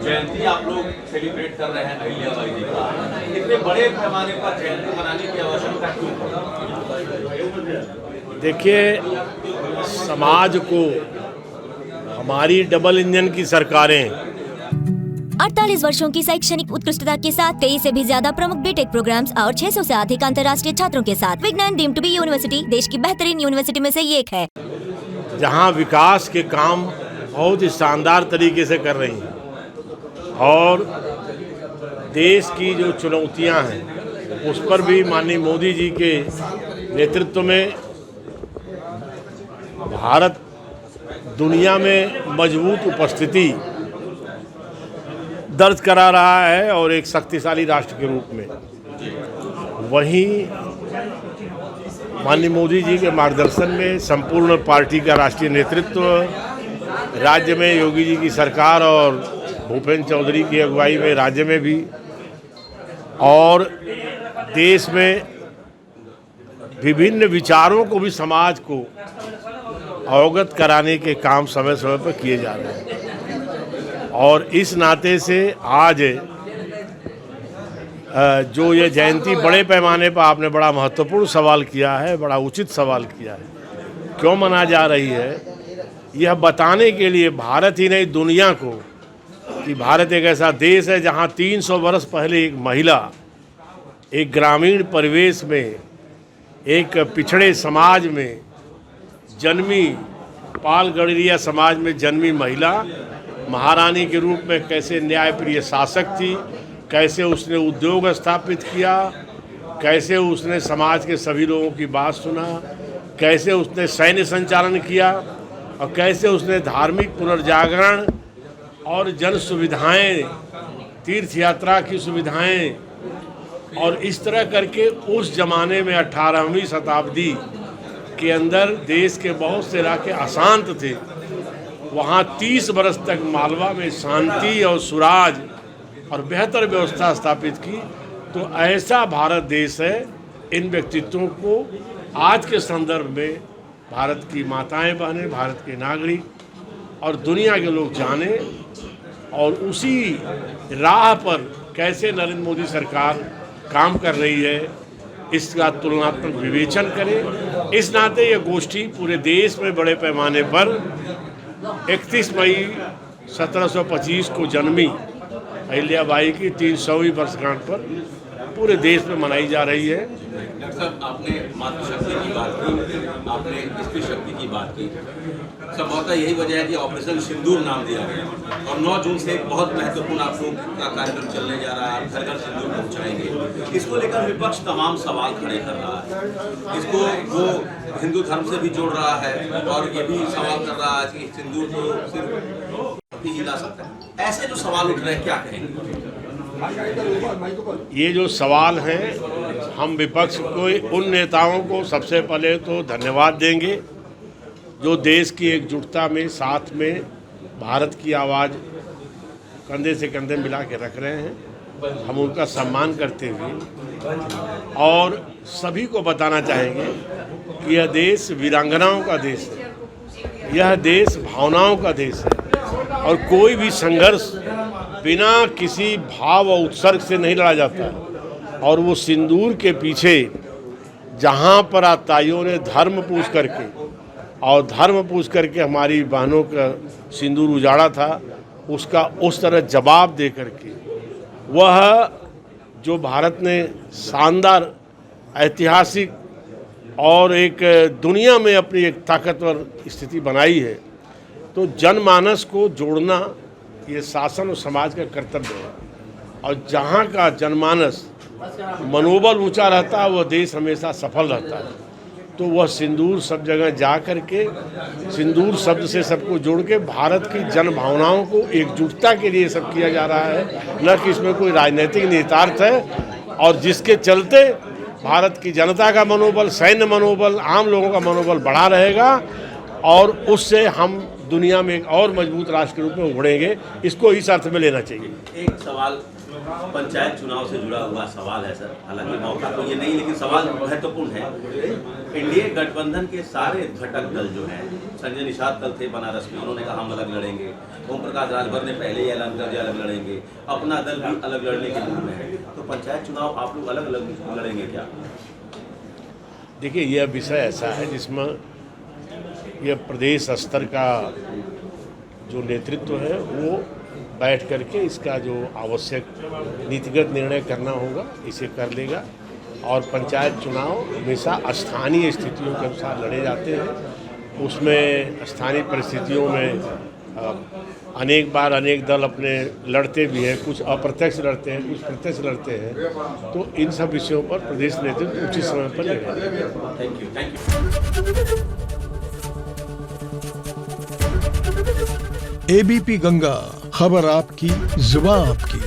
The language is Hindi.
जयंती आप लोग सेलिब्रेट कर रहे हैं अहिल्याबाई जी का, इतने बड़े पैमाने पर जयंती मनाने की आवश्यकता क्यों? देखिए, समाज को हमारी डबल इंजन की सरकारें 48 वर्षों की शैक्षणिक उत्कृष्टता के साथ 23 से भी ज्यादा प्रमुख बीटेक प्रोग्राम्स और 600 से अधिक अंतर्राष्ट्रीय छात्रों के साथ विज्ञान डीम्ड टू बी यूनिवर्सिटी देश की बेहतरीन यूनिवर्सिटी में से एक है, जहां विकास के काम बहुत ही शानदार तरीके से कर रही हैं और देश की जो चुनौतियां हैं उस पर भी माननीय मोदी जी के नेतृत्व में भारत दुनिया में मजबूत उपस्थिति दर्ज करा रहा है और एक शक्तिशाली राष्ट्र के रूप में। वहीं माननीय मोदी जी के मार्गदर्शन में संपूर्ण पार्टी का राष्ट्रीय नेतृत्व, राज्य में योगी जी की सरकार और भूपेंद्र चौधरी की अगुवाई में राज्य में भी और देश में विभिन्न विचारों को भी समाज को अवगत कराने के काम समय समय पर किए जा रहे हैं। और इस नाते से आज जो ये जयंती बड़े पैमाने पर आपने बड़ा महत्वपूर्ण सवाल किया है, बड़ा उचित सवाल किया है, क्यों मनाई जा रही है, यह बताने के लिए भारत ही नहीं दुनिया को कि भारत एक ऐसा देश है जहां 300 वर्ष पहले एक महिला एक ग्रामीण परिवेश में एक पिछड़े समाज में जन्मी, पाल गडरिया समाज में जन्मी महिला महारानी के रूप में कैसे न्यायप्रिय शासक थी, कैसे उसने उद्योग स्थापित किया, कैसे उसने समाज के सभी लोगों की बात सुना, कैसे उसने सैन्य संचालन किया और कैसे उसने धार्मिक पुनर्जागरण और जन सुविधाएं, तीर्थ यात्रा की सुविधाएं और इस तरह करके उस जमाने में 18वीं शताब्दी के अंदर देश के बहुत से इलाके अशांत थे, वहाँ 30 बरस तक मालवा में शांति और सुराज और बेहतर व्यवस्था स्थापित की। तो ऐसा भारत देश है। इन व्यक्तित्वों को आज के संदर्भ में भारत की माताएं बहनें, भारत के नागरिक और दुनिया के लोग जाने और उसी राह पर कैसे नरेंद्र मोदी सरकार काम कर रही है इसका तुलनात्मक विवेचन करें। इस नाते ये गोष्ठी पूरे देश में बड़े पैमाने पर 31 मई 1725 को जन्मी अहिल्याबाई की 300वीं वर्षगांठ पर पूरे देश में मनाई जा रही है। डॉक्टर साहब, आपने मातृशक्ति की बात की, आपने स्त्री शक्ति की बात की। संभवतः यही वजह है कि ऑपरेशन सिंदूर नाम दिया गया और 9 जून से एक बहुत महत्वपूर्ण आप लोगों का कार्यक्रम चलने जा रहा है, आप घर घर सिंदूर पहुँचाएंगे। इसको लेकर विपक्ष तमाम सवाल खड़े कर रहा है, इसको वो हिंदू धर्म से भी जोड़ रहा है और ये भी सवाल कर रहा है कि सिंदूर तो सिर्फ ही ला सकता है। ऐसे जो सवाल उठ रहे हैं, क्या कहेंगे? ये जो सवाल हैं, हम विपक्ष को, उन नेताओं को सबसे पहले तो धन्यवाद देंगे जो देश की एकजुटता में, साथ में भारत की आवाज़ कंधे से कंधे मिला के रख रहे हैं। हम उनका सम्मान करते हुए और सभी को बताना चाहेंगे कि यह देश वीरांगनाओं का देश है, यह देश भावनाओं का देश है और कोई भी संघर्ष बिना किसी भाव और उत्सर्ग से नहीं लड़ा जाता। और वो सिंदूर के पीछे जहाँ पर आताइयों ने धर्म पूछ करके हमारी बहनों का सिंदूर उजाड़ा था, उसका उस तरह जवाब दे करके वह जो भारत ने शानदार ऐतिहासिक और एक दुनिया में अपनी एक ताकतवर स्थिति बनाई है, तो जनमानस को जोड़ना ये शासन और समाज का कर्तव्य है। और जहाँ का जनमानस मनोबल ऊंचा रहता है, वह देश हमेशा सफल रहता है। तो वह सिंदूर सब जगह जा कर के सिंदूर शब्द से सबको जोड़ के भारत की जन भावनाओं को एकजुटता के लिए सब किया जा रहा है, न कि इसमें कोई राजनीतिक निहितार्थ है। और जिसके चलते भारत की जनता का मनोबल, सैन्य मनोबल, आम लोगों का मनोबल बढ़ा रहेगा और उससे हम दुनिया में एक और मजबूत राष्ट्र के रूप में उभरेंगे। इसको इस अर्थ में लेना चाहिए। एक सवाल पंचायत चुनाव से जुड़ा हुआ सवाल है सर, हालांकि मौका तो ये नहीं, लेकिन सवाल महत्वपूर्ण है। एनडीए गठबंधन के सारे घटक दल जो हैं, संजय निषाद कल थे बनारस में, उन्होंने कहा हम अलग लड़ेंगे। ओम प्रकाश राजभर ने पहले ही ऐलान कर दिया अलग लड़ेंगे। अपना दल भी अलग लड़ने के मूड में है। तो पंचायत चुनाव आप लोग अलग अलग लड़ेंगे क्या? देखिए, यह विषय ऐसा है जिसमें यह प्रदेश स्तर का जो नेतृत्व है वो बैठ करके इसका जो आवश्यक नीतिगत निर्णय करना होगा इसे कर लेगा। और पंचायत चुनाव हमेशा स्थानीय स्थितियों के अनुसार लड़े जाते हैं। उसमें स्थानीय परिस्थितियों में अनेक बार अनेक दल अपने लड़ते भी हैं, कुछ अप्रत्यक्ष लड़ते हैं, कुछ प्रत्यक्ष लड़ते हैं। तो इन सब विषयों पर प्रदेश नेतृत्व उचित समय पर लेगा। Thank you. एबीपी गंगा, खबर आपकी, जुबान आपकी।